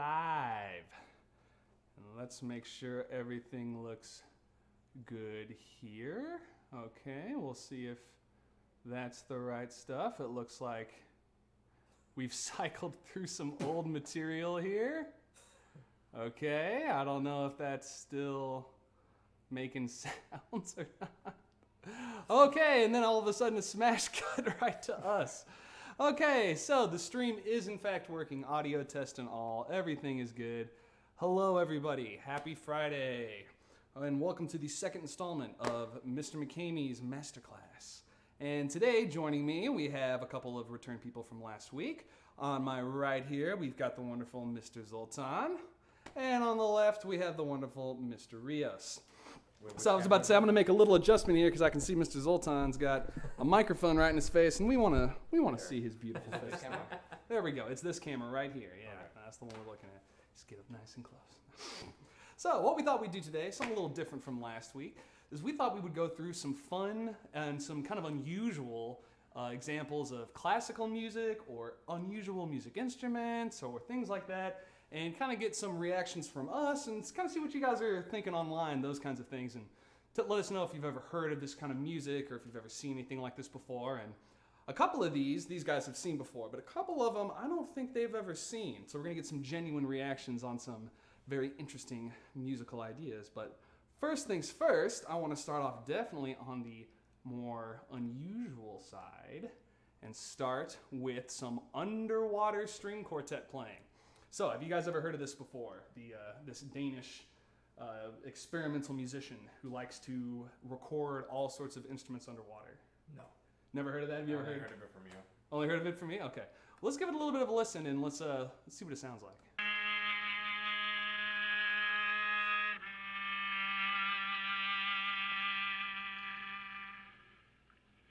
live. And let's make sure everything looks good here. Okay, we'll see if that's the right stuff. It looks like we've cycled through some old material here. Okay, I don't know if that's still making sounds or not. Okay, and then all of a sudden a smash cut right to us. Okay, so the stream is in fact working, audio test and all, everything is good. Hello everybody, happy Friday, and welcome to the second installment of Mr. McKamie's Masterclass. And today, joining me, we have a couple of return people from last week. On my right here, we've got the wonderful Mr. Zoltan, and on the left, we have the wonderful Mr. Rios. So I was about to say, I'm going to make a little adjustment here because I can see Mr. Zoltan's got a microphone right in his face, and we want to see his beautiful face. There we go. It's this camera right here. Yeah, that's the one we're looking at. Just get up nice and close. So what we thought we'd do today, something a little different from last week, is we thought we would go through some fun and some kind of unusual examples of classical music or unusual music instruments or things like that, and kind of get some reactions from us and kind of see what you guys are thinking online, those kinds of things, and to let us know if you've ever heard of this kind of music or if you've ever seen anything like this before. And a couple of these guys have seen before, but a couple of them I don't think they've ever seen. So we're going to get some genuine reactions on some very interesting musical ideas. But first things first, I want to start off definitely on the more unusual side and start with some underwater string quartet playing. So, have you guys ever heard of this before? This Danish experimental musician who likes to record all sorts of instruments underwater. No. Never heard of that? Have you ever heard? Only heard of it from you. Only heard of it from me? Okay. Well, let's give it a little bit of a listen and let's see what it sounds like.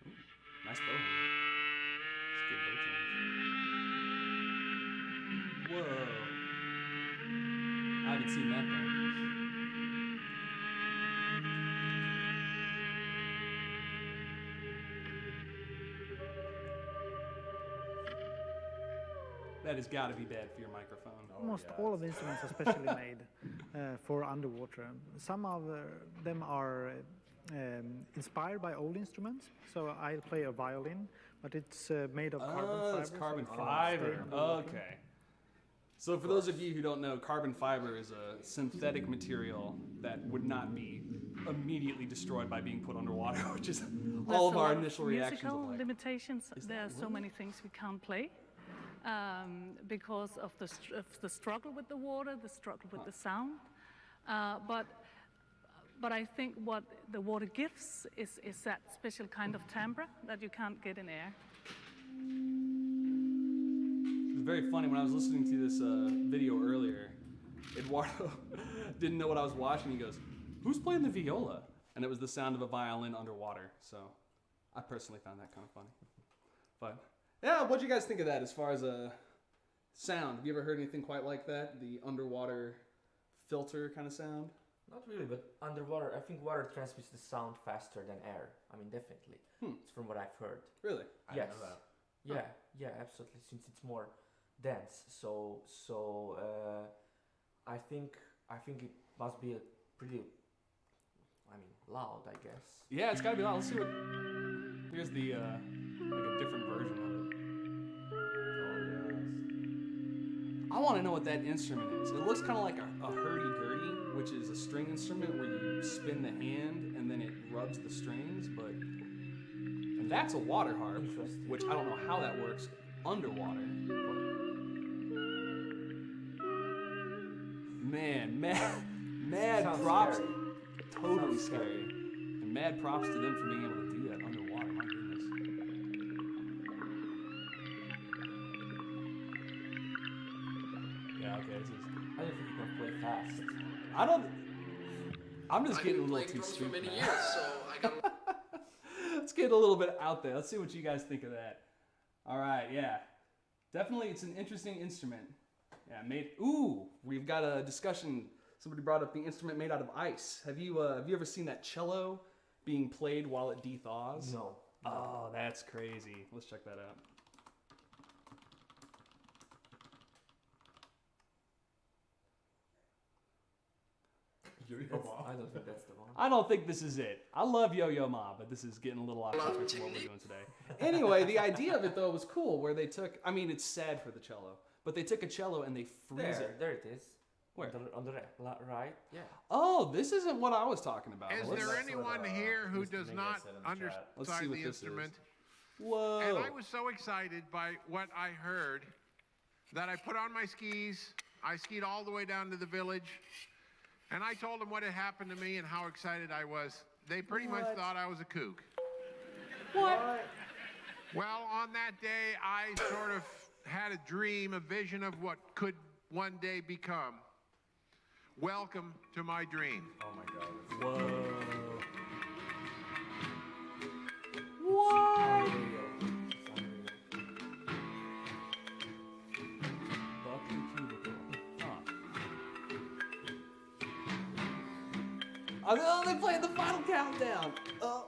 Ooh, nice bow. Let's get bow tones. Whoa. I haven't seen that thing. That has got to be bad for your microphone. Almost all of the instruments are specially made for underwater. Some of them are inspired by old instruments. So I play a violin, but it's made of carbon fiber. It's carbon fiber. Okay. So for those of you who don't know, carbon fiber is a synthetic material that would not be immediately destroyed by being put underwater, which is all of our initial reactions. Musical limitations. There are so many things we can't play because of the struggle with the water, the struggle with the sound. But I think what the water gives is that special kind of timbre that you can't get in air. It's very funny. When I was listening to this video earlier, Eduardo didn't know what I was watching. He goes, "Who's playing the viola?" And it was the sound of a violin underwater. So I personally found that kind of funny. But yeah, what'd you guys think of that as far as a sound? Have you ever heard anything quite like that? The underwater filter kind of sound? Not really, but underwater, I think water transmits the sound faster than air. I mean, definitely. It's from what I've heard. Really? I didn't know that. Yeah, absolutely. Since it's more dense, so I think it must be a pretty, loud, I guess. Yeah, it's got to be loud. Let's see what. Here's the like a different version of it. I want to know what that instrument is. It looks kind of like a hurdy-gurdy, which is a string instrument where you spin the hand and then it rubs the strings, and that's a water harp, which I don't know how that works underwater. Man, mad props. Scary. Totally scary. And mad props to them for being able to do that underwater. My goodness. Yeah, okay, this is. I don't think you can play fast. I'm just getting a little too drums for stupid. many years, so I got. Let's get a little bit out there. Let's see what you guys think of that. All right, yeah. Definitely, it's an interesting instrument. Yeah, we've got a discussion. Somebody brought up the instrument made out of ice. Have you ever seen that cello being played while it dethaws? No. Oh, that's crazy. Let's check that out. I don't think that's the one. I don't think this is it. I love Yo-Yo Ma, but this is getting a little off topic from what we're doing today. Anyway, the idea of it though was cool, where they took, I mean, it's sad for the cello, but they took a cello and they freeze it. There it is. Where? On the right, yeah. Oh, this isn't what I was talking about. Is there anyone here who does not Let's see understand what the this is. instrument? Whoa. And I was so excited by what I heard that I put on my skis. I skied all the way down to the village, and I told them what had happened to me and how excited I was. They pretty much thought I was a kook. What? Well, on that day, I sort of had a dream, a vision of what could one day become. Welcome to my dream. Oh my god. Whoa. What? Buck the cubicle. Huh. Oh, they played the final countdown. Oh,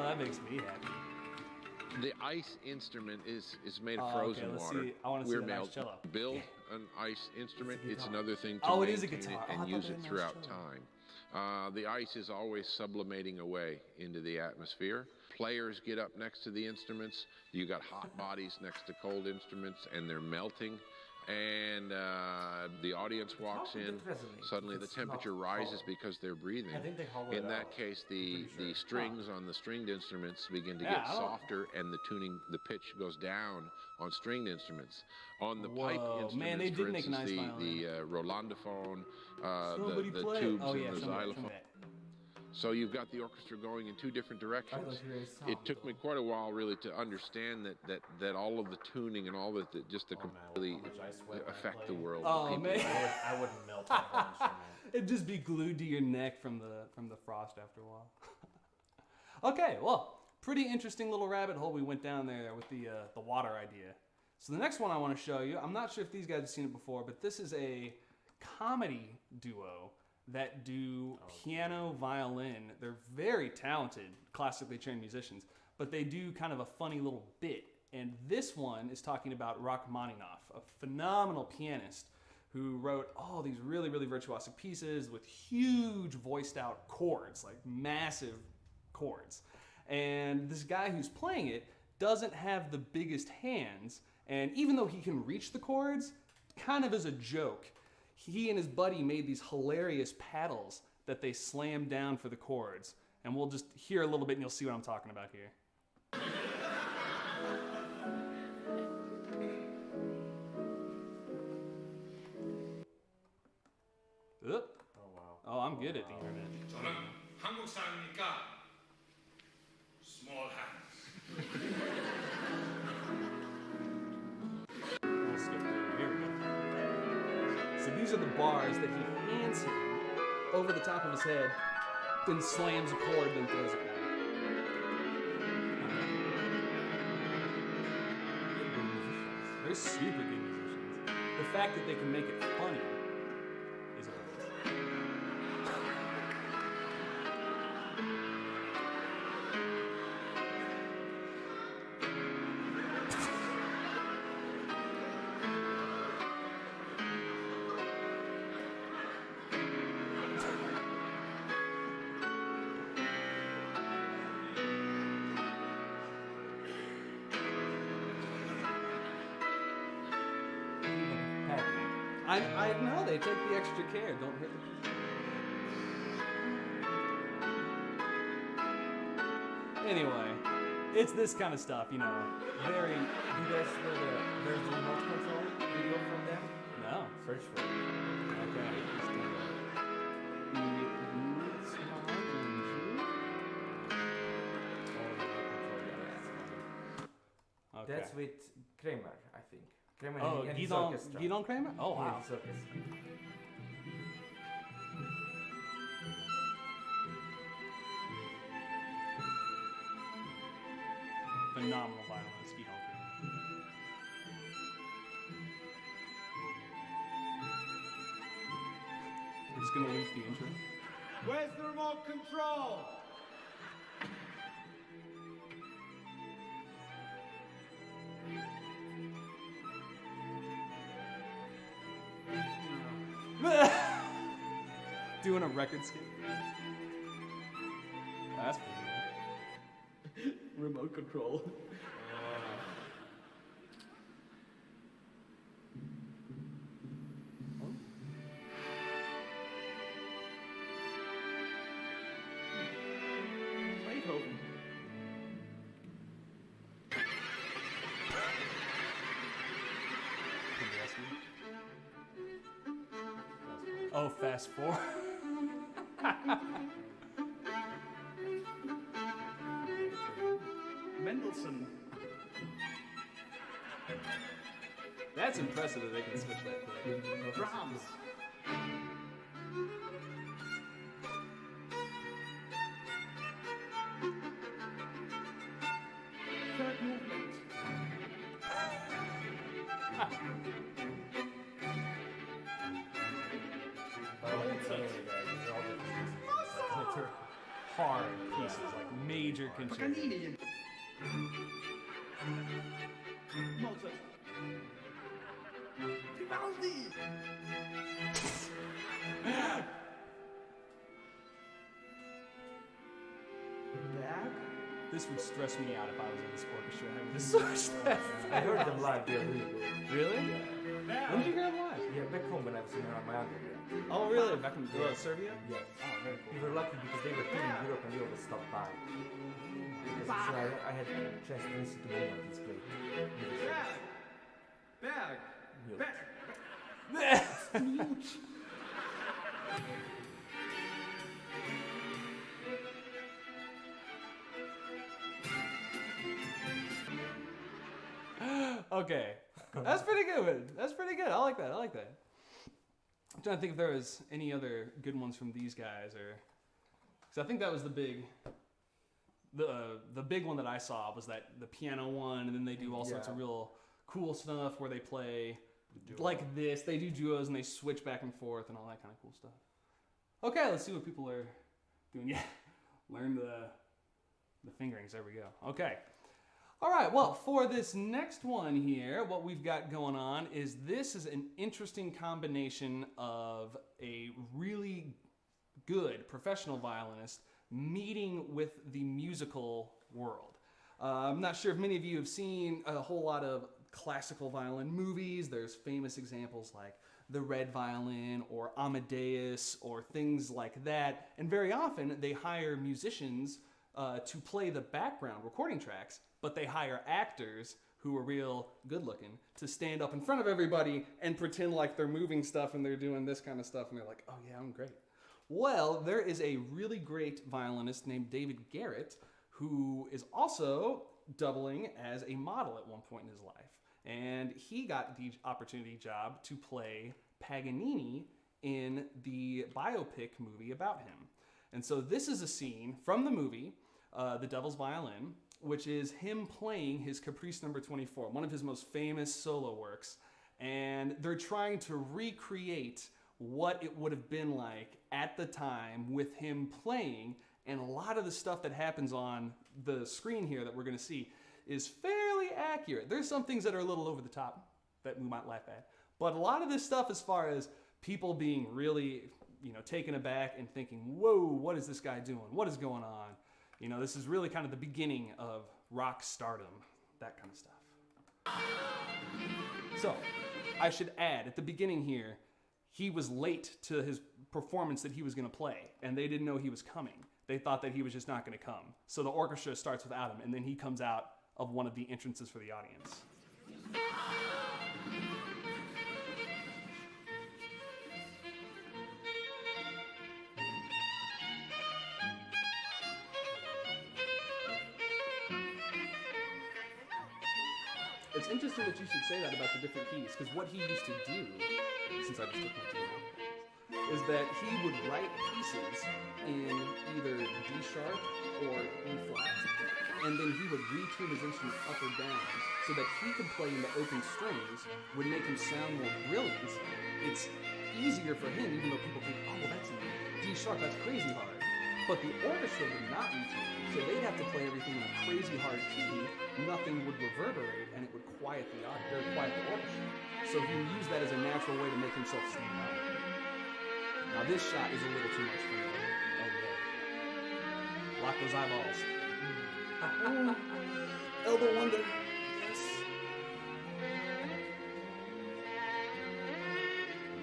that makes me happy. The ice instrument is made of Okay, frozen let's water. see. I want to see We're the nice made cello. to build an ice instrument. It's another thing to Oh, it is a maintain guitar. it Oh, I and thought use they it had a nice throughout cello. time. The ice is always sublimating away into the atmosphere. Players get up next to the instruments. You got hot bodies next to cold instruments, and they're melting. And the audience walks How did in. it resonate? Suddenly, the It's temperature not rises hollow. because they're breathing. I think they hollow it In that out. case, the strings on the stringed instruments begin to Yeah, get I don't- softer, and the pitch goes down on stringed instruments. On the pipe Whoa, instruments, man, they for did make a instance, nice violin. the Rolandophone, Somebody the play it. tubes Oh and yeah, the show me that, show me xylophone. that. So you've got the orchestra going in two different I directions. don't hear a sound. It took me quite a while really to understand that all of the tuning and all that just to completely affect the world. of Oh people. man, I wouldn't melt my whole instrument. it'd just be glued to your neck from the frost after a while. Okay, well, pretty interesting little rabbit hole we went down there with the water idea. So the next one I want to show you, I'm not sure if these guys have seen it before, but this is a comedy duo that do piano, violin. They're very talented, classically trained musicians, but they do kind of a funny little bit. And this one is talking about Rachmaninoff, a phenomenal pianist who wrote all these really, really virtuosic pieces with huge voiced out chords, like massive chords. And this guy who's playing it doesn't have the biggest hands, and even though he can reach the chords, kind of as a joke, he and his buddy made these hilarious paddles that they slam down for the chords. And we'll just hear a little bit and you'll see what I'm talking about here. Oop. Oh wow. Oh, I'm good at the internet. 저는 한국 사람이니까 small hands. We'll skip through. Here we go. So these are the bars that he hands him over the top of his head, then slams a chord, then throws it back. They're super good musicians. The fact that they can make it funny is a bonus. I know, they take the extra care. Don't hurt the Anyway, it's this kind of stuff, you know. Very. You guys know there's the remote control video from them? No. Search for it. Okay. Let's do that. Okay. That's with Kramer, I think. Kramer Oh, and his Guidon, orchestra. Guidon Kramer? Oh, Yeah, wow. his orchestra. Phenomenal violinist, Guidon Kramer. We're just gonna leave the intro. Where's the remote control? Doing a record skip. That's pretty good. Remote control. Beethoven. Oh, fast forward. Mendelssohn. That's impressive that they can switch that quick. Brahms. Third movement. They're hard pieces, like major concerto. Paganini. Mozart. Vivaldi. Berg. This would stress me out if I was in this orchestra having to switch that. I heard them live. They're really good. Really? Yeah. When did you hear them live? Yeah, back home when I was in my undergrad. Oh, really? Back in Serbia? Yes. Oh, very We cool. were lucky because they were touring Europe and we always stopped by. So I had a chance to listen to Mozart. It's great. Berg. Mute. Okay. That's pretty good. That's pretty good. I like that. I like that. I'm trying to think if there was any other good ones from these guys, or because I think that was the big one that I saw was that the piano one, and then they do all sorts of real cool stuff where they play like this. They do duos and they switch back and forth and all that kind of cool stuff. Okay, let's see what people are doing. Yeah, learn the fingerings. There we go. Okay. All right, well, for this next one here, what we've got going on is this is an interesting combination of a really good professional violinist meeting with the musical world. I'm not sure if many of you have seen a whole lot of classical violin movies. There's famous examples like The Red Violin or Amadeus or things like that. And very often they hire musicians to play the background recording tracks, but they hire actors who are real good looking to stand up in front of everybody and pretend like they're moving stuff and they're doing this kind of stuff and they're like, oh yeah, I'm great. Well, there is a really great violinist named David Garrett who is also doubling as a model at one point in his life. And he got the opportunity job to play Paganini in the biopic movie about him. And so this is a scene from the movie, The Devil's Violin, which is him playing his Caprice No. 24, one of his most famous solo works. And they're trying to recreate what it would have been like at the time with him playing. And a lot of the stuff that happens on the screen here that we're going to see is fairly accurate. There's some things that are a little over the top that we might laugh at. But a lot of this stuff, as far as people being really, taken aback and thinking, whoa, what is this guy doing? What is going on? This is really kind of the beginning of rock stardom, that kind of stuff. So, I should add, at the beginning here, he was late to his performance that he was going to play, and they didn't know he was coming. They thought that he was just not going to come. So the orchestra starts without him, and then he comes out of one of the entrances for the audience. It's interesting that you should say that about the different keys, because what he used to do, since I just took my key out, is that he would write pieces in either D sharp or E flat, and then he would retune his instrument up or down so that he could play in the open strings, would make him sound more brilliant. It's easier for him, even though people think, oh, well, that's in D sharp, that's crazy hard. But the orchestra would not retune, so they'd have to play everything in a crazy hard key. Nothing would reverberate, and it would quiet the orchestra. So he would use that as a natural way to make himself stand out. Now this shot is a little too much for me. Oh yeah. Lock those eyeballs. Elbow wonder. Yes.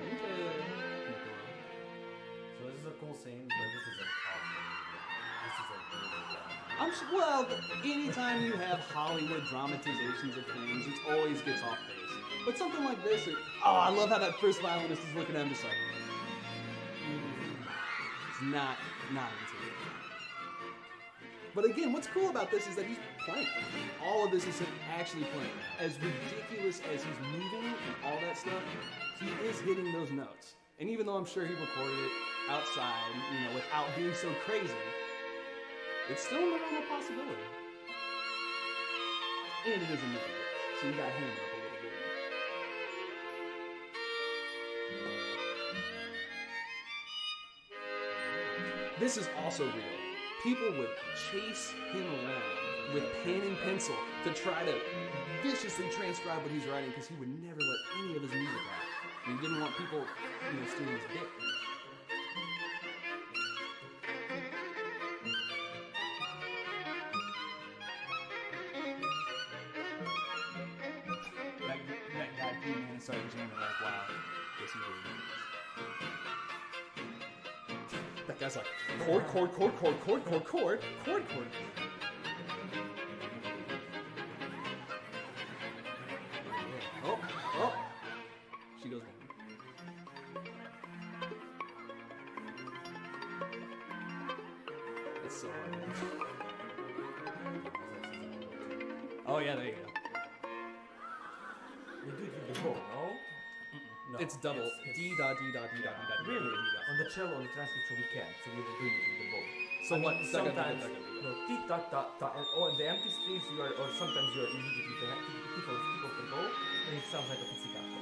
Okay. So this is a cool scene, but this is a really bad. Well, anytime you have Hollywood dramatizations of things, it always gets off base. But something like this, I love how that first violinist is looking at him just like, it's not into it. But again, what's cool about this is that he's playing. All of this is him actually playing. As ridiculous as he's moving and all that stuff, he is hitting those notes. And even though I'm sure he recorded it outside, without being so crazy, it's still in the realm of possibility. And it is a movie, so you got him up a little bit. This is also real. People would chase him around with pen and pencil to try to viciously transcribe what he's writing because he would never let any of his music out. And he didn't want people, stealing his bit. That guy came in and started jamming like, wow, yes he did. That guy's like, chord. Oh. She goes down. It's so hard. Oh yeah, there you go. You do it with the bow, no? No. It's double. It's- D da D da D da D da. Really? D da. On the cello, on the transcription, we can't, so we will do it with the bow. So what? Sometimes, the empty strings you are, or sometimes you are immediately the tip of the bow, and it sounds like a pizzicato.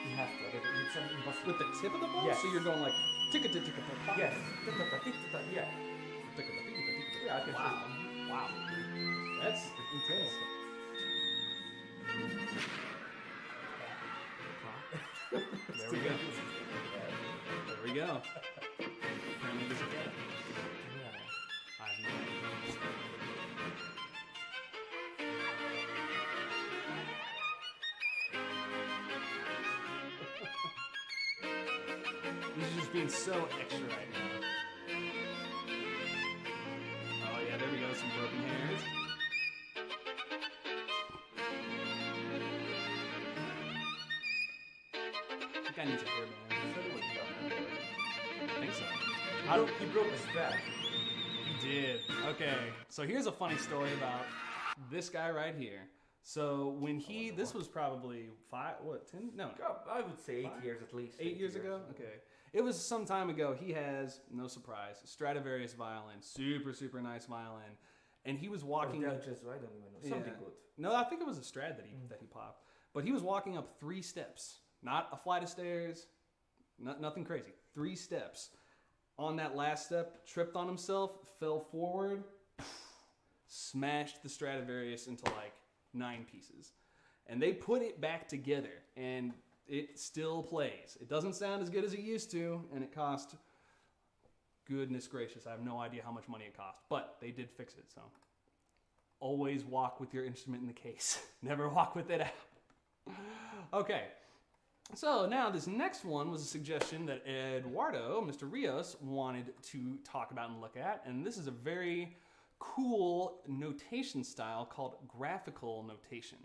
You have to, it's impossible. With the tip of the bow? Yes. So you're going like ticka ticka ticka ticka. Yes. Yeah. Yeah, I can show Wow. you. Wow. That's intense. There we go. There we go. Apparently this is it. I have no idea. This is just being so extra right now. Oh yeah, there we go, some broken hairs. That guy needs a hairband. I think so. He broke the strap. He did. Okay, so here's a funny story about this guy right here. So when this was probably 10? No, I would say 8 years at least. 8 years ago? Okay. It was some time ago. He has, no surprise, Stradivarius violin, super, super nice violin. And he was walking up. I don't even know. Something good. No, I think it was a Strad that he popped. But he was walking up 3 steps, not a flight of stairs, nothing crazy. 3 steps. On that last step, tripped on himself, fell forward, smashed the Stradivarius into like 9 pieces. And they put it back together, and it still plays. It doesn't sound as good as it used to, and it cost, goodness gracious, I have no idea how much money it cost, but they did fix it, so. Always walk with your instrument in the case. Never walk with it out. Okay, so now this next one was a suggestion that Eduardo, Mr. Rios, wanted to talk about and look at, and this is a very cool notation style called graphical notation.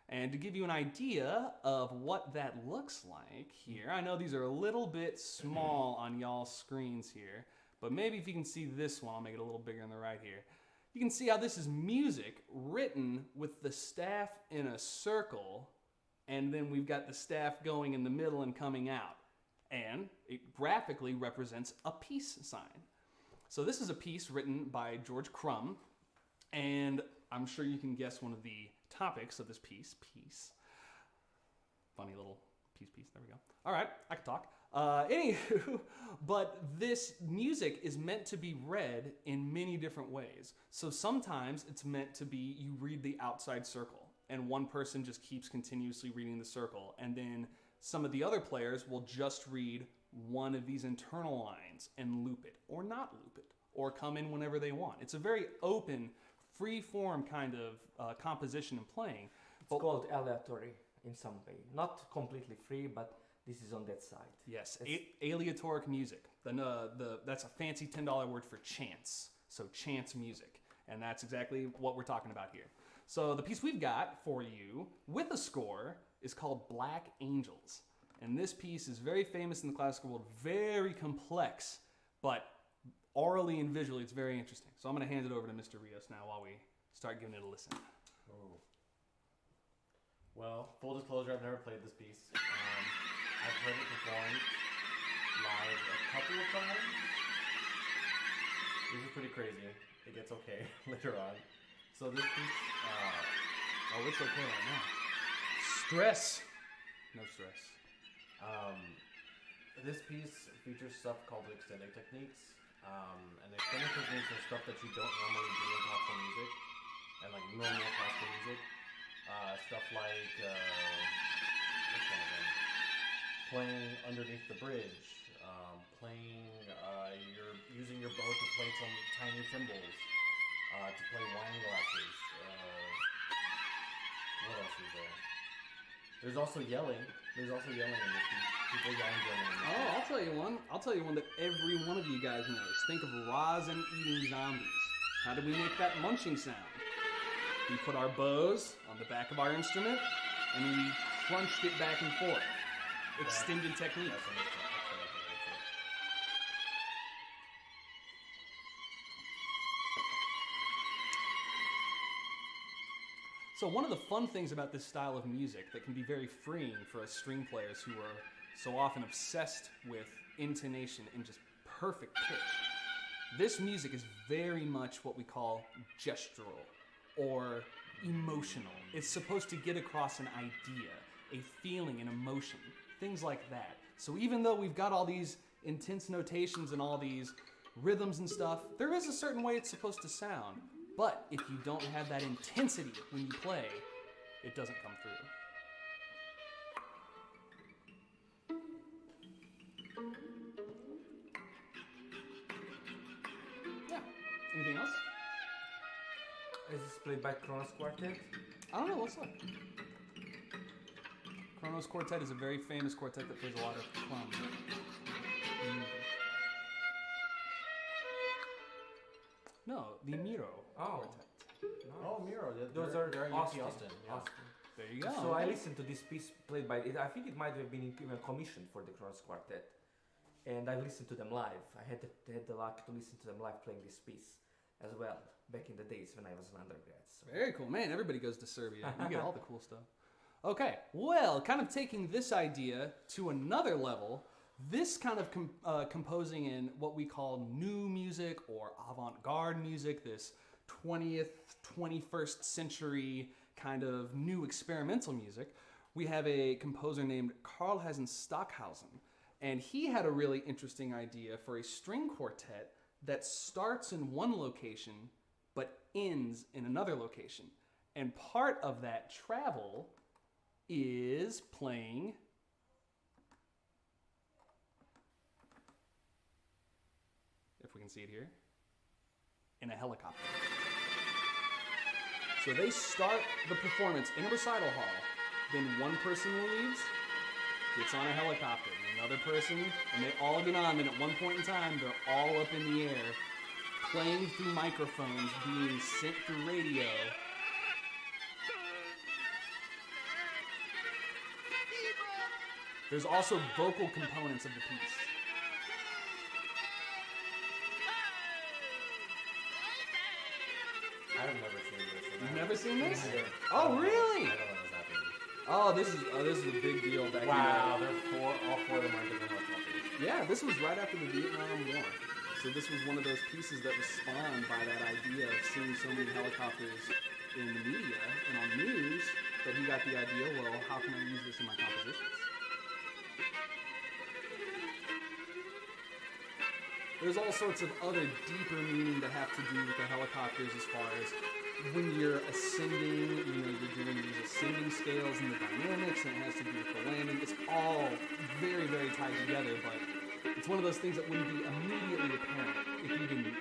And to give you an idea of what that looks like here, I know these are a little bit small on y'all's screens here, but maybe if you can see this one, I'll make it a little bigger on the right here. You can see how this is music written with the staff in a circle, and then we've got the staff going in the middle and coming out. And it graphically represents a peace sign. So this is a piece written by George Crumb, and I'm sure you can guess one of the topics of this piece. Funny little piece, there we go. All right, I can talk. Anywho, but this music is meant to be read in many different ways. So sometimes it's meant to be, you read the outside circle, and one person just keeps continuously reading the circle, and then some of the other players will just read one of these internal lines and loop it, or not loop it, or come in whenever they want. It's a very open, free-form kind of composition and playing. It's called aleatory in some way. Not completely free, but this is on that side. Yes, aleatoric music. That's a fancy $10 word for chance. So chance music. And that's exactly what we're talking about here. So the piece we've got for you with a score is called Black Angels. And this piece is very famous in the classical world, very complex, but orally and visually it's very interesting. So I'm going to hand it over to Mr. Rios now while we start giving it a listen. Oh. Well, full disclosure, I've never played this piece. I've heard it performed live a couple of times. This is pretty crazy. It gets okay later on. So this piece, Oh, it's okay right now. Stress. No stress. This piece features stuff called extending techniques. And extending techniques are stuff that you don't normally do in classical music, and like normal classical music. Stuff like, what's one of them? Playing underneath the bridge, you're using your bow to play some tiny cymbals, to play wine glasses. What else is there? There's also yelling. There's also yelling in this piece. People yelling in this piece. Oh, I'll tell you one. I'll tell you one that every one of you guys knows. Think of rosin eating zombies. How do we make that munching sound? We put our bows on the back of our instrument, and we crunched it back and forth. Extended technique. So one of the fun things about this style of music that can be very freeing for us string players who are so often obsessed with intonation and just perfect pitch, this music is very much what we call gestural or emotional. It's supposed to get across an idea, a feeling, an emotion, things like that. So even though we've got all these intense notations and all these rhythms and stuff, there is a certain way it's supposed to sound. But if you don't have that intensity when you play, it doesn't come through. Yeah. Anything else? Is this played by Kronos Quartet? I don't know. What's up? Kronos Quartet is a very famous quartet that plays a lot of clown. No, the Miro Quartet. Oh, Miro. Those are they're Austin. Austin. Yeah. Austin. There you go. So I listened to this piece played by, I think it might have been even commissioned for the Kronos Quartet. And I listened to them live. I had the luck to listen to them live playing this piece as well, back in the days when I was an undergrad. So. Very cool. Man, everybody goes to Serbia. You get all the cool stuff. Okay, well, kind of taking this idea to another level, this kind of composing in what we call new music or avant-garde music, this 20th, 21st century kind of new experimental music, we have a composer named Karlheinz Stockhausen. And he had a really interesting idea for a string quartet that starts in one location but ends in another location. And part of that travel is playing if we can see it here, in a helicopter. So they start the performance in a recital hall, then one person leaves, gets on a helicopter, and another person, and they all get on, then at one point in time, they're all up in the air, playing through microphones, being sent through radio. There's also vocal components of the piece. I've never seen this. You've never seen this? Yeah. Oh, really? I don't know what's happening. Oh, this is a big deal back Wow, in all four of them are different helicopters. the Yeah, this was right after the Vietnam War. So this was one of those pieces that was spawned by that idea of seeing so many helicopters in the media and on news that he got the idea, well, how can I use this in my compositions? There's all sorts of other deeper meaning that have to do with the helicopters as far as when you're ascending, you're doing these ascending scales and the dynamics, and it has to do with the landing. It's all very, very tied together, but it's one of those things that wouldn't be immediately apparent if you didn't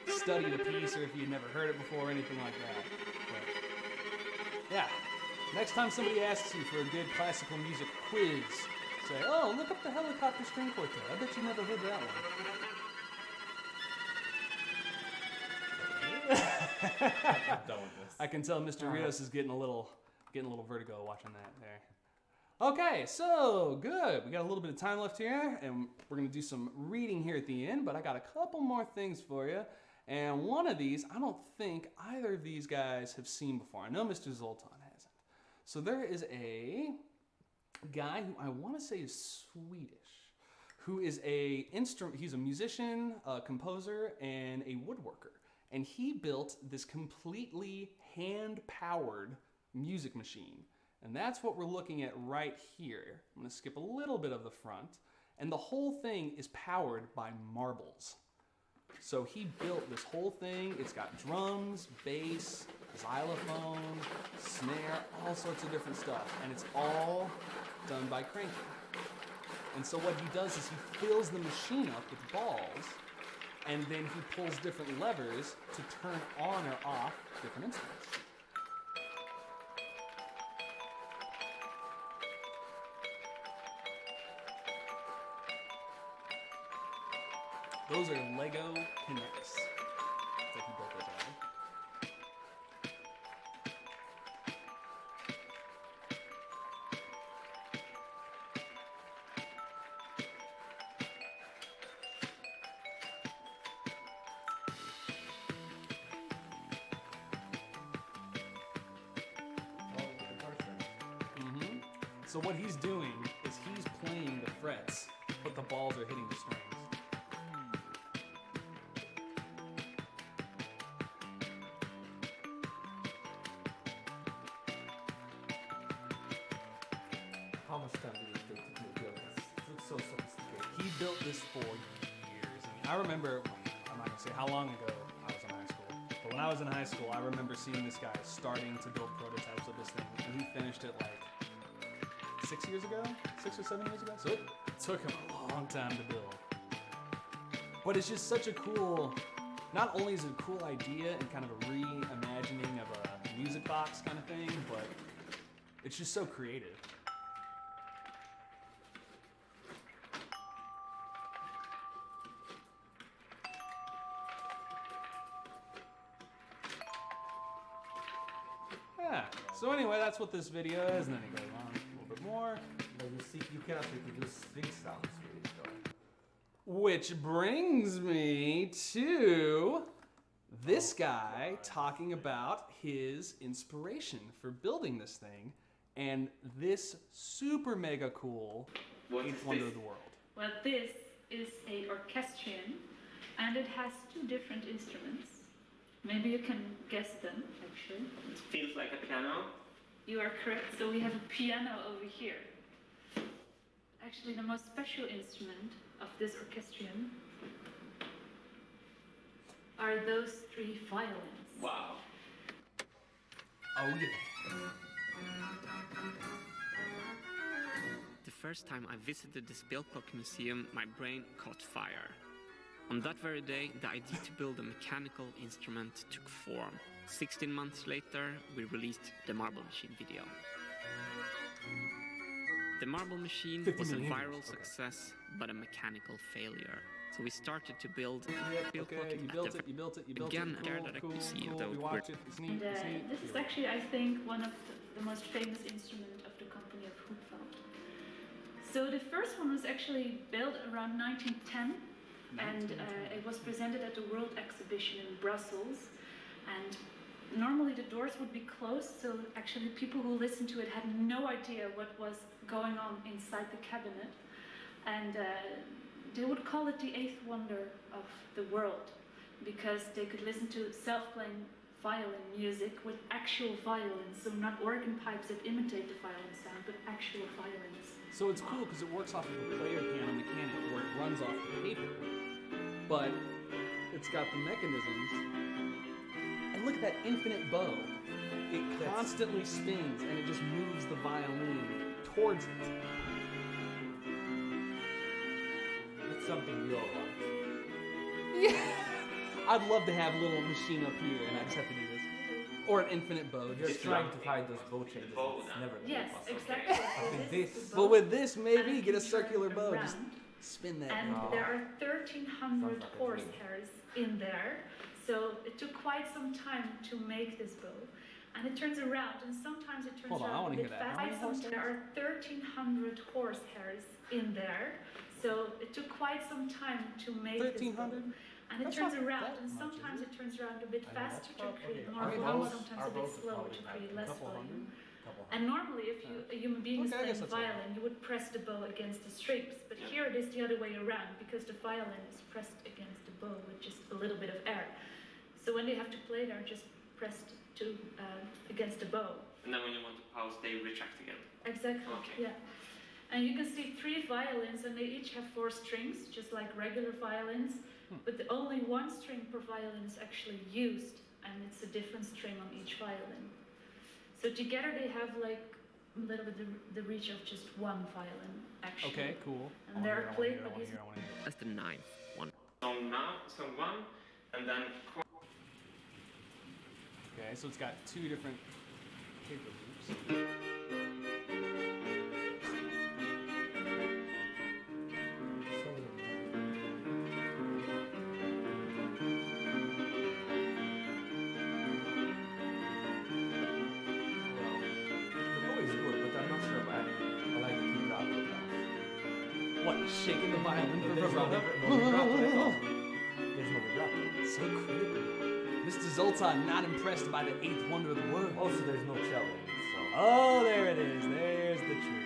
study the piece or if you'd never heard it before or anything like that. But, yeah. Next time somebody asks you for a good classical music quiz, say, oh, look up the Helicopter String Quartet. I bet you never heard that one. I'm done with this. I can tell Mr. Rios is getting a little vertigo watching that there. Okay, so good. We got a little bit of time left here, and we're gonna do some reading here at the end, but I got a couple more things for you. And one of these, I don't think either of these guys have seen before. I know Mr. Zoltan hasn't. So there is a guy who I want to say is Swedish, who is he's a musician, a composer, and a woodworker. And he built this completely hand-powered music machine. And that's what we're looking at right here. I'm gonna skip a little bit of the front. And the whole thing is powered by marbles. So he built this whole thing. It's got drums, bass, xylophone, snare, all sorts of different stuff. And it's all done by cranking. And so what he does is he fills the machine up with balls, and then he pulls different levers to turn on or off different instruments. Those are Lego Connects that he built those out of. So what he's doing is he's playing the frets, but the balls are hitting the strings. How much time did it take to build this? It looks so sophisticated. He built this for years. I remember, I'm not gonna say how long ago I was in high school, but when I was in high school, I remember seeing this guy starting to build prototypes of this thing, and he finished it like 6 years ago, 6 or 7 years ago. So it took him a long time to build. But it's just such a cool, not only is it a cool idea and kind of a reimagining of a music box kind of thing, but it's just so creative. Yeah, so anyway, that's what this video is, and then it goes on a little bit more. But you see, you cannot reproduce string sounds really, though. Which brings me to this guy talking about his inspiration for building this thing and this super mega cool eighth wonder of the world. Well, this is a orchestrion, and it has two different instruments. Maybe you can guess them, actually. It feels like a piano. You are correct. So we have a piano over here. Actually, the most special instrument of this orchestrion are those three violins. Wow. Oh yeah. The first time I visited the Spelklock Museum, my brain caught fire. On that very day, the idea to build a mechanical instrument took form. 16 months later, we released the Marble Machine video. The Marble Machine was a viral success, but a mechanical failure. So we started to build Okay, you built it. Again, Cool, there that I could see cool. the We watch it. It's neat. And It's neat. this is actually, I think, one of the most famous instruments of the company of Hoopfound. So the first one was actually built around 1910, and it was presented at the World Exhibition in Brussels. And normally the doors would be closed, so actually people who listened to it had no idea what was going on inside the cabinet. And they would call it the eighth wonder of the world, because they could listen to self-playing violin music with actual violins, so not organ pipes that imitate the violin sound, but actual violins. So it's cool because it works off of a player piano mechanic where it runs off the paper, but it's got the mechanisms. And look at that infinite bow. It constantly spins and it just moves the violin towards it. That's Something we all want. Yeah. I'd love to have a little machine up here, and I just have to do this. Or an infinite bow. Just trying to find those bow changes. It's never gonna Yes, be possible. exactly. I think this. But with this, And maybe it get a can turn circular bow. Just around. spin that. And Oh. there are 1,300 Sounds like a horsehairs in there. So it took quite some time to make this bow. And it turns around, and sometimes it turns Hold on, I around wanna a hear bit that. How many fast. horsehairs? There are 1,300 horsehairs in there. So it took quite some time to make this bow. 1,300? And it That's turns not around, that and much, sometimes is it turns around a bit faster to create more I mean, how volume, much- sometimes our a bit bows would slower probably to have create a less couple volume. Couple And normally, if a human being is Okay, I playing guess that's all violin, you would press the bow against the strings. But here it is the other way around, because the violin is pressed against the bow with just a little bit of air. So when they have to play, they're just pressed to against the bow. And then when you want to pause, they retract again. Exactly. Okay. Yeah. And you can see 3 violins, and they each have 4 strings, just like regular violins. But the only 1 string per violin is actually used, and it's a different string on each violin. So together they have like a little bit the reach of just 1 violin, actually. Okay, cool. And they're played by these. That's the 9th one. Song 1, and then Okay, so it's got 2 different paper loops. The bow is good, but I'm not sure I like the vibrato now. What, shaking the violin for There's no vibrato? vibrato at all. There's no vibrato. So critical. Mr. Zoltan not impressed by the 8th wonder of the world. Also, there's no cello in it, so. Oh, there it is. There's the truth.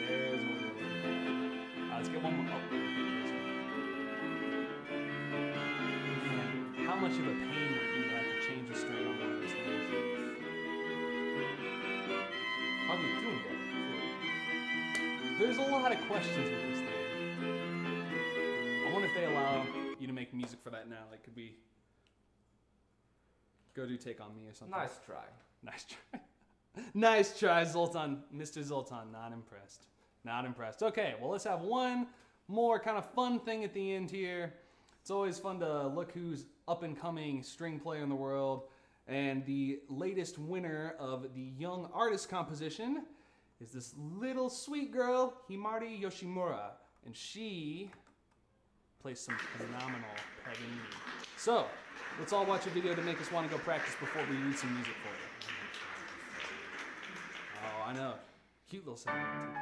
There's what we're looking at. Let's get one more. Oh. Man, how much of a pain would it be to have to change the string on one of these things? How do you tune that? There's a lot of questions with this thing. I wonder if they allow you to make music for that now. Like, could we go do Take On Me or something? Nice try. Nice try. Nice try, Zoltan. Mr. Zoltan, not impressed. Not impressed. Okay, well, let's have one more kind of fun thing at the end here. It's always fun to look who's up and coming string player in the world. And the latest winner of the Young Artist competition is this little sweet girl, Himari Yoshimura. And she plays some phenomenal pegging. So, let's all watch a video to make us want to go practice before we read some music for you. Oh, I know. Cute little sound.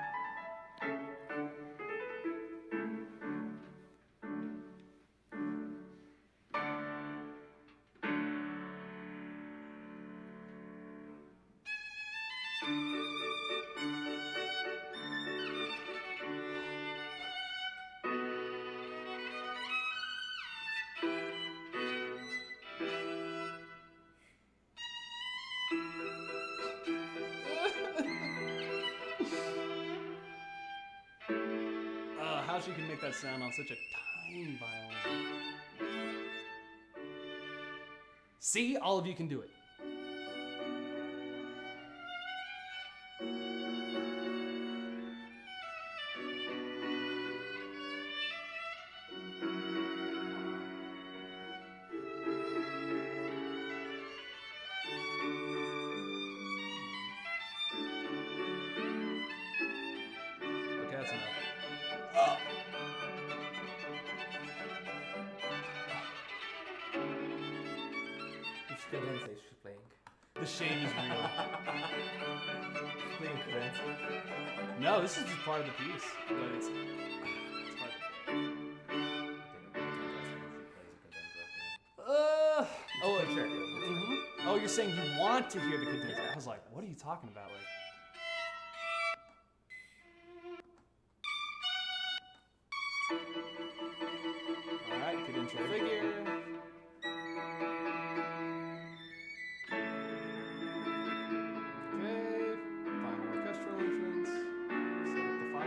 How she can make that sound on such a tiny violin. See? All of you can do it. Okay, that's enough. Which cadenza is she playing? The shame is real. She's playing cadenza. No, this is just part of the piece. But it's part Oh, concerto. Oh, you're saying you want to hear the cadenza. I was like, what are you talking about? Like, all right, cadential figure. Okay, final orchestral entrance. Set up the 5.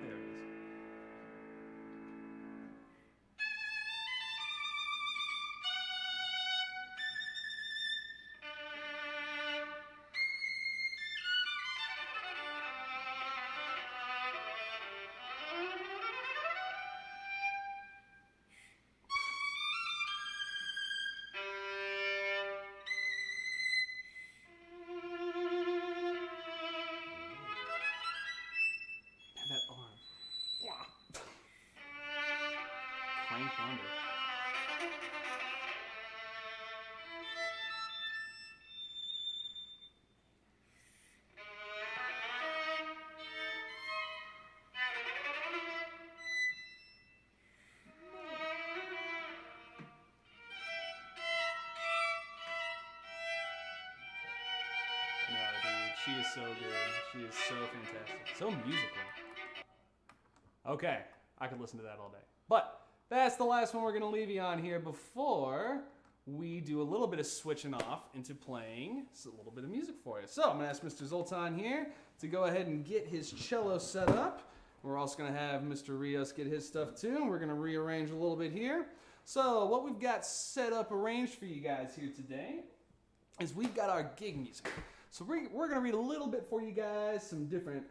There it is. She is so good. She is so fantastic. So musical. Okay, I could listen to that all day. But that's the last one we're going to leave you on here before we do a little bit of switching off into playing a little bit of music for you. So I'm going to ask Mr. Zoltan here to go ahead and get his cello set up. We're also going to have Mr. Rios get his stuff too, and we're going to rearrange a little bit here. So what we've got set up, arranged for you guys here today is we've got our gig music. So we're going to read a little bit for you guys, some different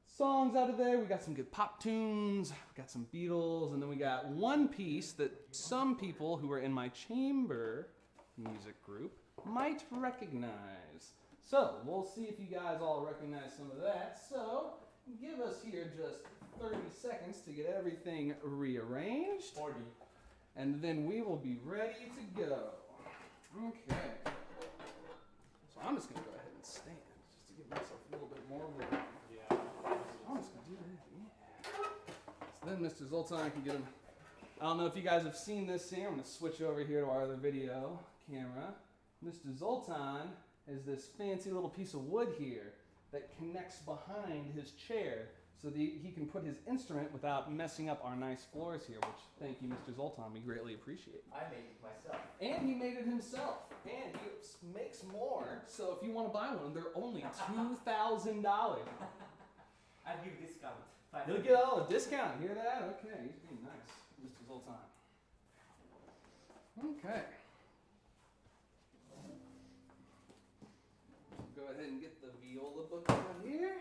songs out of there. We got some good pop tunes, we got some Beatles, and then we got one piece that some people who are in my chamber music group might recognize. So we'll see if you guys all recognize some of that. So give us here just 30 seconds to get everything rearranged. 40. And then we will be ready to go. Okay. So I'm just going to go ahead and stand just to give myself a little bit more room. Yeah. I'm just going to do that, yeah. So then Mr. Zoltan can get him. I don't know if you guys have seen this here. I'm going to switch over here to our other video camera. Mr. Zoltan has this fancy little piece of wood here that connects behind his chair so that he can put his instrument without messing up our nice floors here, which, thank you, Mr. Zoltan, we greatly appreciate. I made it myself. And he made it himself. And he makes more. So if you want to buy one, they're only $2,000. I'll give a discount. He'll get a discount. Hear that? Okay, he's being nice, Mr. Zoltan. Okay. Go ahead and get the viola book out here.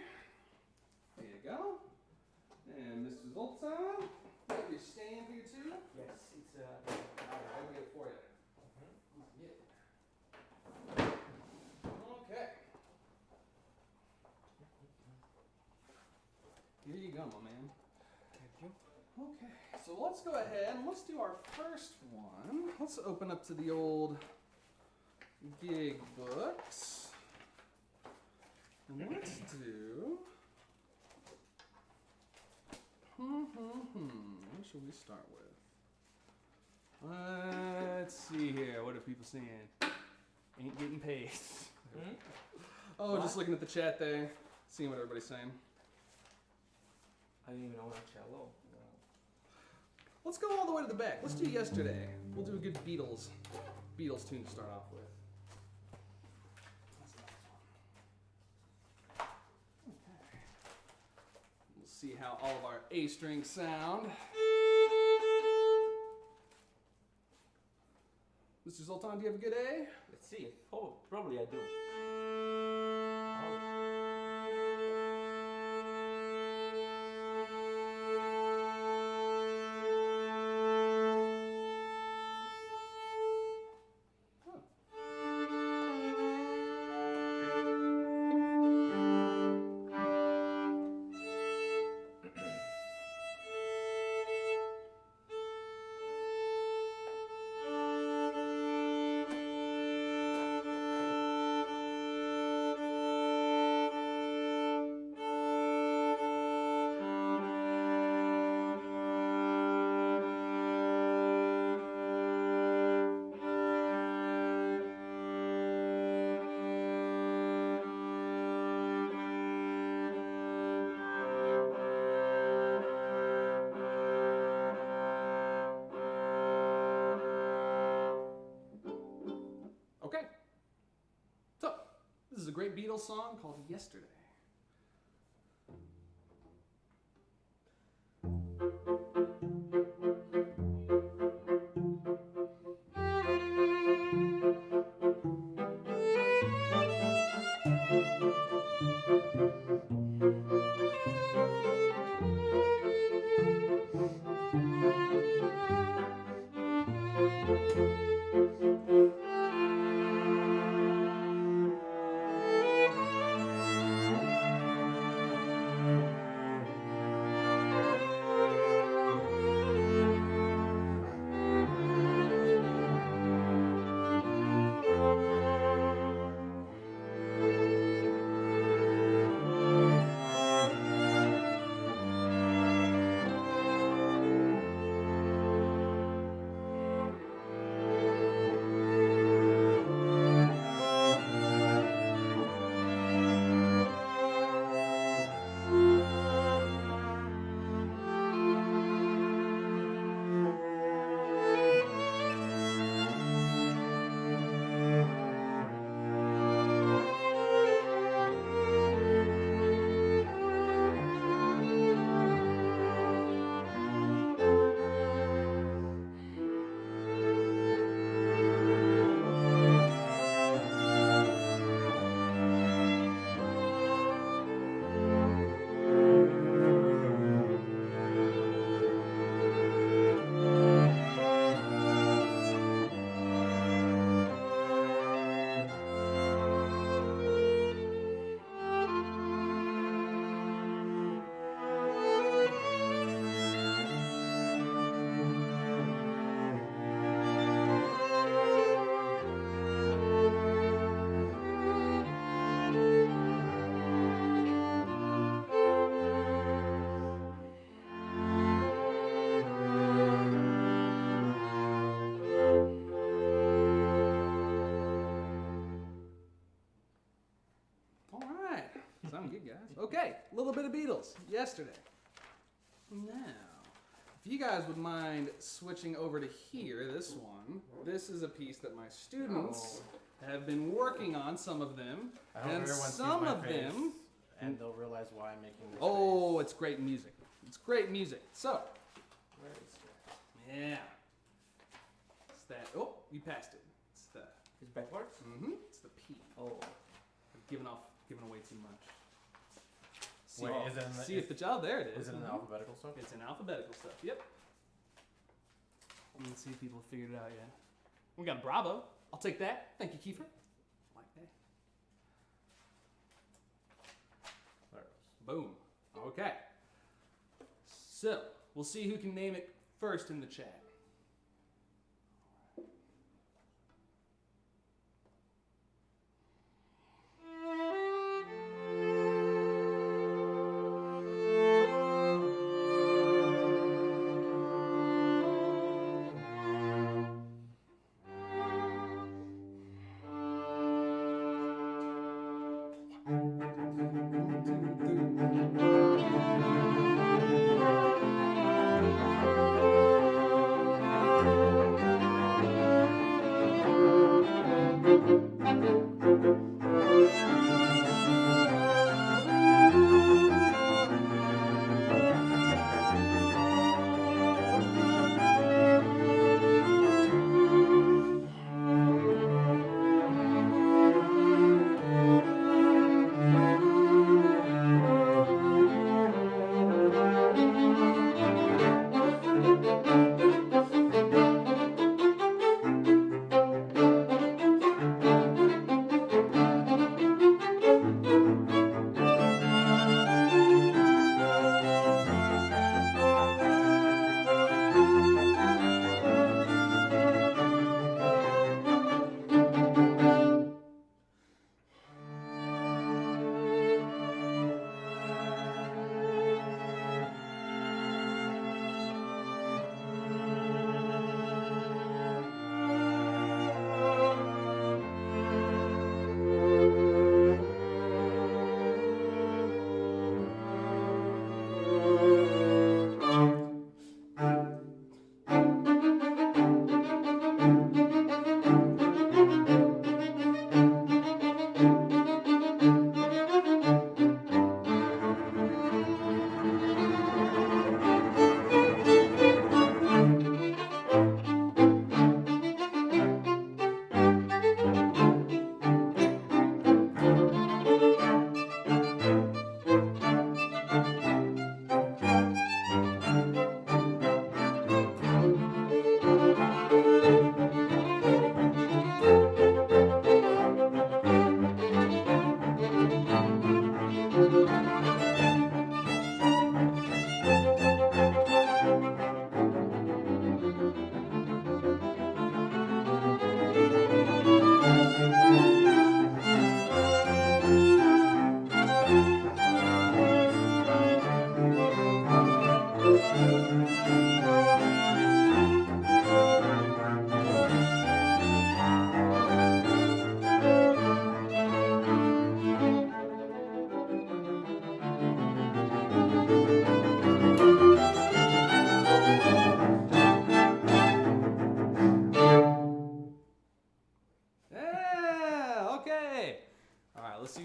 There you go. And Mr. Zoltan, you have your stand here too? Yes, it's Alright, I'll get it for you. Yeah. Okay. Here you go, my man. Thank you. Okay, so let's go ahead and let's do our first one. Let's open up to the old gig books. And let's do... What should we start with? Let's see here. What are people saying? Ain't getting paid. Oh, just looking at the chat there, seeing what everybody's saying. I didn't even know what cello. Let's go all the way to the back. Let's do Yesterday. We'll do a good Beatles tune to start off with. That's the next one. Okay. We'll see how all of our A strings sound. Mr. Zoltan, do you have a good A? Let's see. Oh, probably I do. Okay. So, this is a great Beatles song called Yesterday. good, guys. Okay, a little bit of Beatles yesterday. Now, if you guys would mind switching over to here, this one. This is a piece that my students have been working on, some of them. I hope And everyone sees some my of face, them. and they'll realize why I'm making this Oh, face. it's great music. It's great music. So, Where is it? yeah. It's that. Oh, you passed it. It's the. It's backwards? It's the P. Oh. I've given away too much. See, Wait, is it in the, see if the job there it is. is it in the alphabetical stuff? It's in alphabetical stuff. Yep. Let's see if people figured it out yet. We got a Bravo. I'll take that. Thank you, Kiefer. Like that. There it Boom. Okay. So we'll see who can name it first in the chat.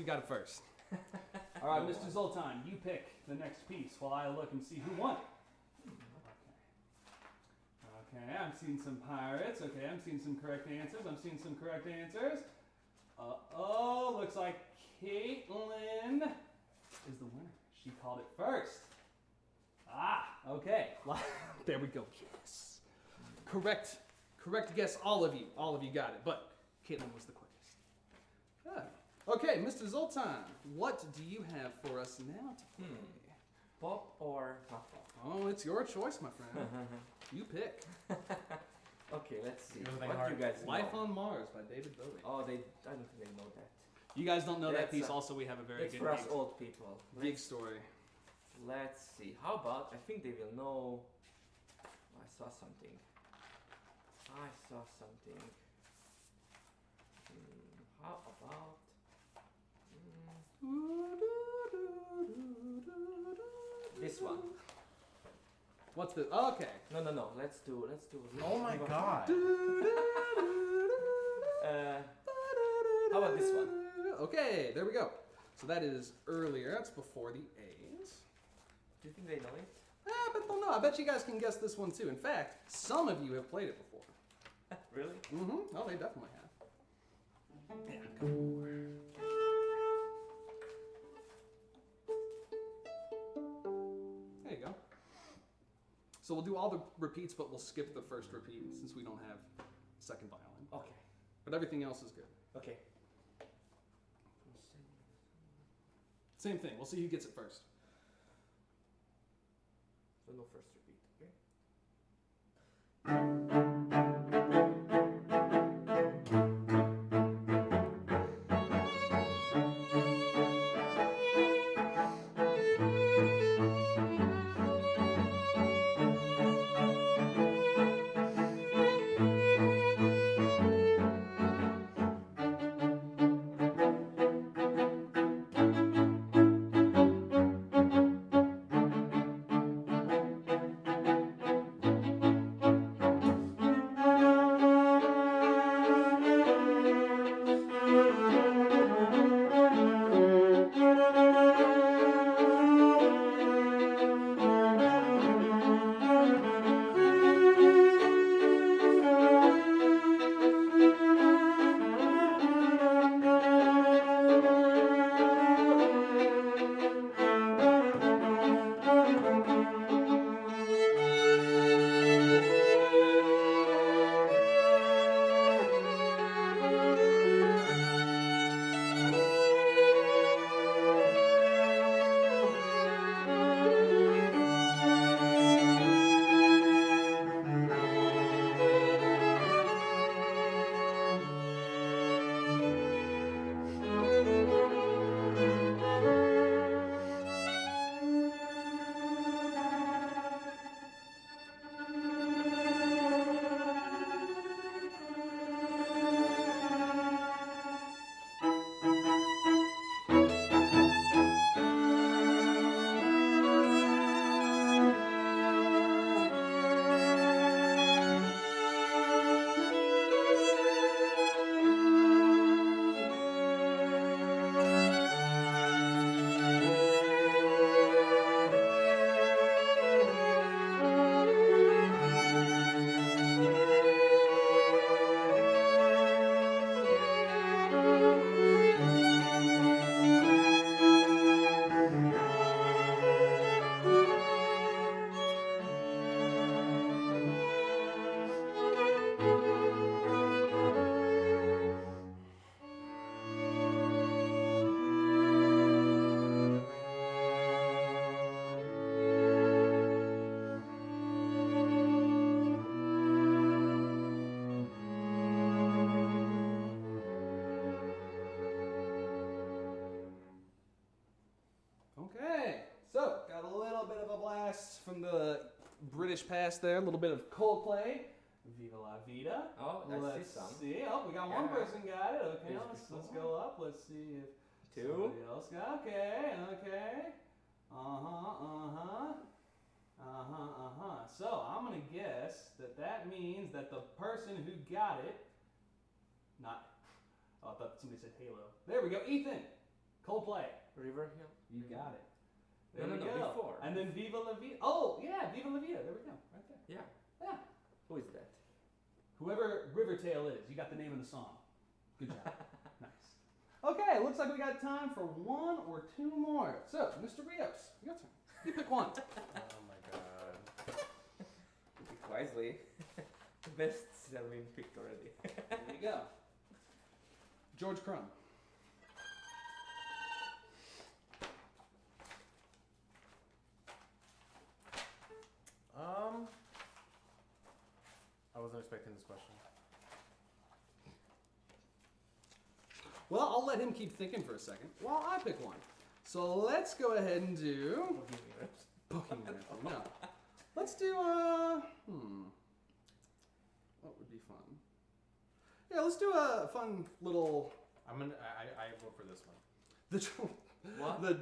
got it first. All right, Mr. Zoltan, you pick the next piece while I look and see who won. Okay, I'm seeing some pirates. Okay, I'm seeing some correct answers. I'm seeing some correct answers. Uh-oh, looks like Caitlin is the winner. She called it first. Ah, okay. There we go. Yes. Correct guess, all of you. All of you got it, but Caitlin was the quickest. Ah. Okay, Mr. Zoltan, what do you have for us now to play? Pop or not pop? Oh, it's your choice, my friend. You pick. Okay, let's see. Anything What hard? do you guys know? Life on Mars by David Bowie. Oh, I don't think they know that. You guys don't know that That's, piece. Also, we have a very It's good for us gig, old people. gig story. Let's see. How about, I think they will know. I saw something. How about? this one. What's the? Okay. No. Let's do. Oh my god. How about this one? Okay, there we go. So that is earlier. That's before the A's. Do you think they know it? I bet they'll know. I bet you guys can guess this one too. In fact, some of you have played it before. Really? Mm-hmm. Oh, they definitely have. Yeah, go more. There you go. So we'll do all the repeats, but we'll skip the first repeat since we don't have second violin. Okay. But everything else is good. Okay. Same thing. We'll see who gets it first. So no first repeat. Okay. From the British past there, a little bit of Coldplay. Viva la vida. Oh, let's see some. see. Oh, we got one person got it. Okay, let's go up. Let's see if two. Somebody else got. Okay. So I'm gonna guess that means that the person who got it, not. Oh, I thought somebody said Halo. There we go. Ethan. Coldplay. River Hill. You got it. There No, we go. before. And then Viva la Vida. Oh, yeah, Viva la Vida. There we go. Right there. Yeah. Yeah. Who is that? Whoever Rivertail is, you got the name of the song. Good job. Nice. Okay, looks like we got time for one or two more. So, Mr. Rios, your turn. You pick one. Oh my god. Pick wisely. The best have been picked already. There you go. George Crumb. I wasn't expecting this question. Well, I'll let him keep thinking for a second while I pick one. So let's go ahead and do Bohemian Rhapsody. No. Let's do what would be fun? Yeah, let's do a fun little I vote for this one. the What? the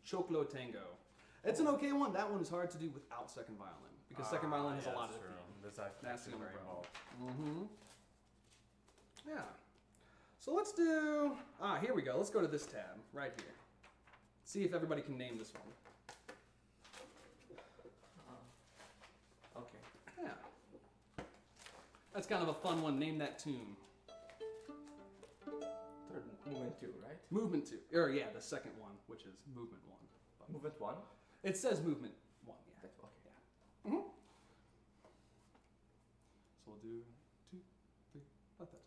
Choclo Tango. It's an okay one. That one is hard to do without second violin because second violin has a lot of true. themes. That's That's actually the only very problem. involved. Yeah. So let's do. Here we go. Let's go to this tab right here. See if everybody can name this one. Okay. Yeah. That's kind of a fun one. Name that tune. Third movement 2, right? Movement 2. Or yeah, the second one, which is movement 1. Movement 1? It says movement 1. Yeah. That's okay. Yeah. Mm-hmm. So we'll do 2, 3. Let that.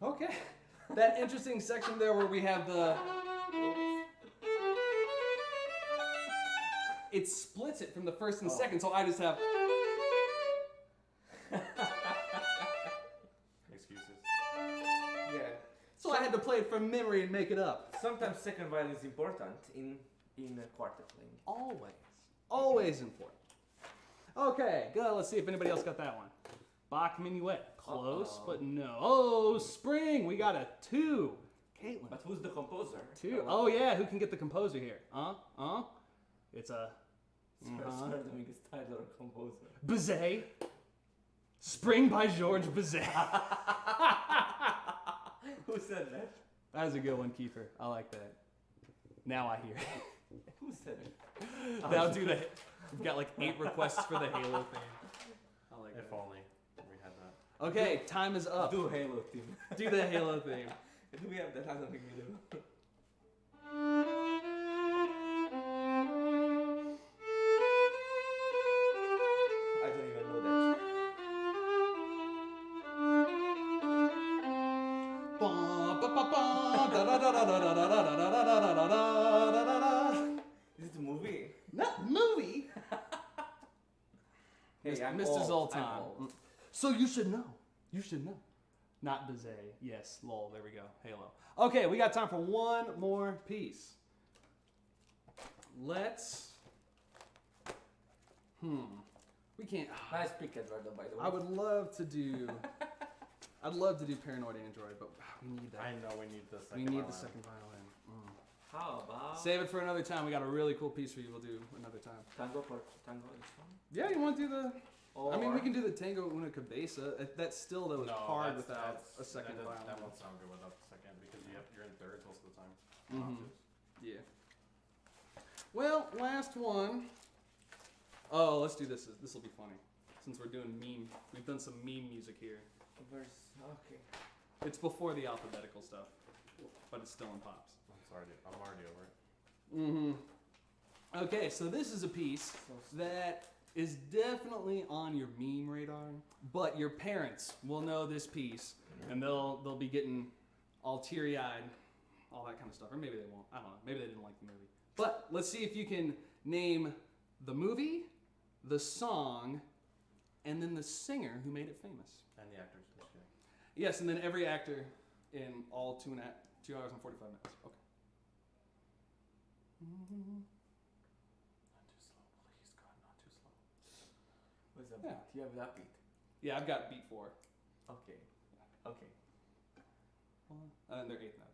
Okay. That interesting section there where we have the. It splits it from the first and second, so I just have. Excuses. Yeah. So I had to play it from memory and make it up. Sometimes second violin is important in quartet playing. Always. Always important. Okay, good. Let's see if anybody else got that one. Bach Minuet. Close, but no. Oh, Spring. We got a 2. Caitlin. But who's the composer? 2. Oh, yeah. Who can get the composer here? It's a... Starting is Tyler, composer. Bizet. Spring by Georges Bizet. Who said that? That was a good one, Kiefer. I like that. Now I hear it. Who said it? Now do the... We've got like 8 requests for the Halo thing. I like If that. only we had that. Okay, time is up. Do Halo theme. Do the Halo theme. Do we have that? I don't think we do. I don't even know that. Is it a movie? Not movie. Hey, I'm Mr. old. Zoltan. I'm old. So you should know. You should know. Not Bizet. Yes, lol. There we go. Halo. Okay, we got time for one more piece. Let's. We can't. Nice pick, Eduardo, by the way. I would love to do. I'd love to do Paranoid Android, but we need that. I know we need the second We need violin. the second violin. How about Save it for another time. We got a really cool piece for you. We'll do another time. Tango for Tango this one? Yeah, you want to do the? Or I mean, we can do the Tango Una Cabeza. That still though is No, hard that's- without that's- a second that, violin. That won't sound good without the second because you're in thirds most of the time. Mhm. Yeah. Well, last one. Oh, let's do this. This will be funny. Since we're doing meme, we've done some meme music here. Okay. It's before the alphabetical stuff, but it's still in pops. I'm already over it. Okay, so this is a piece that is definitely on your meme radar, but your parents will know this piece, and they'll be getting all teary-eyed all that kind of stuff. Or maybe they won't. I don't know. Maybe they didn't like the movie. But let's see if you can name the movie, the song, and then the singer who made it famous. And the actors. Just kidding. Yes, and then every actor in all 2 hours and 45 minutes. Okay. Not too slow, please, God, not too slow. What's that Yeah. beat? You have that beat. Yeah, I've got beat 4. Okay. Okay. And then they're 8th notes.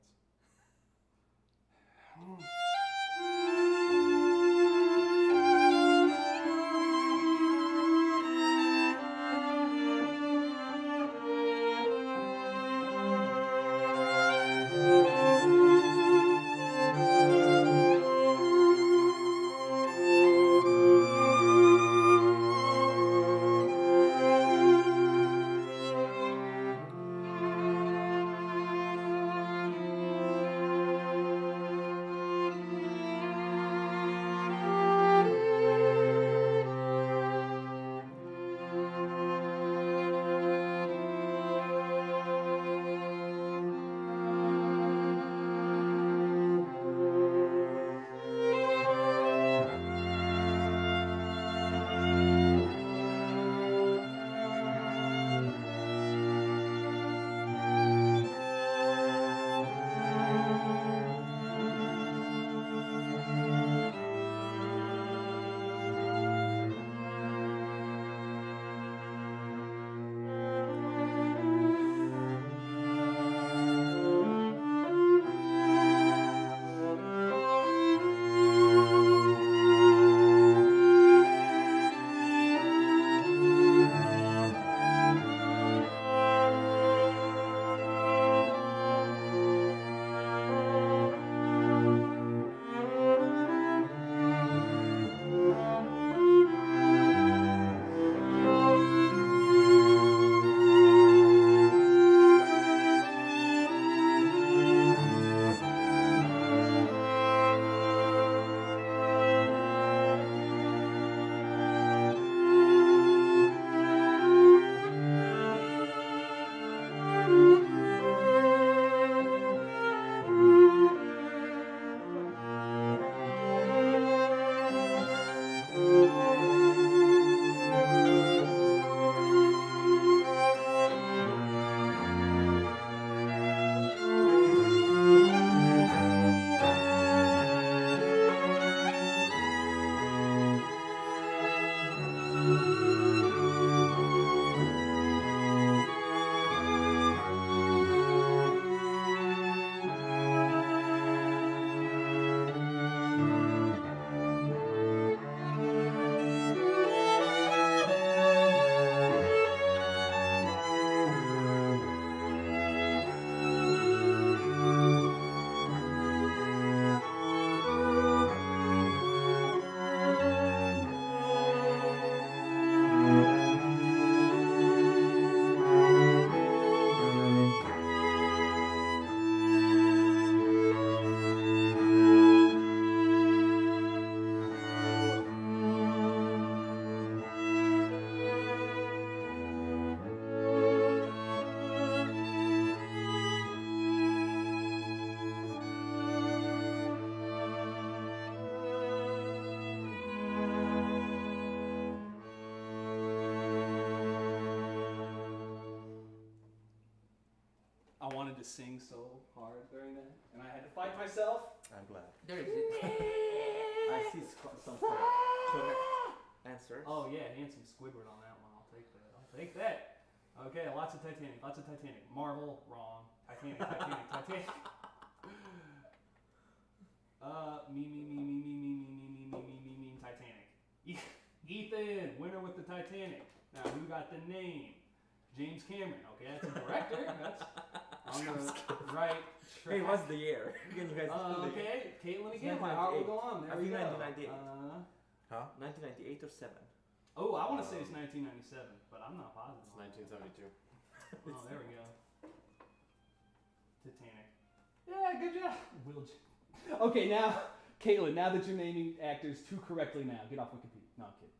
wanted to sing so hard during that, and I had to fight myself. I'm glad. There is it. I see some correct answers. Oh yeah, handsome Squidward on that one. I'll take that. I'll take that. Okay, lots of Titanic. Lots of Titanic. Marvel, wrong. Titanic, Titanic, Titanic. Me, Titanic. Ethan, winner with the Titanic. Now, who got the name? James Cameron. Okay, that's a director. That's on the right track. Hey, what's the year? Again, you guys. Okay, Caitlin again. My heart will go on. There I we think go. 1998. Huh? 1998 or 7? Oh, I want to say it's 1997, but I'm not positive. It's 1972. Oh, there we go. Titanic. Yeah, good job. Okay, now, Caitlin, now that you're naming actors too correctly now, get off Wikipedia. No, I'm kidding.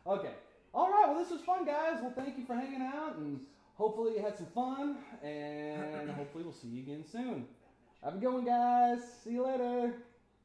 Okay. All right, well, this was fun, guys. Well, thank you for hanging out, and hopefully you had some fun, and hopefully we'll see you again soon. Have a good one, guys. See you later.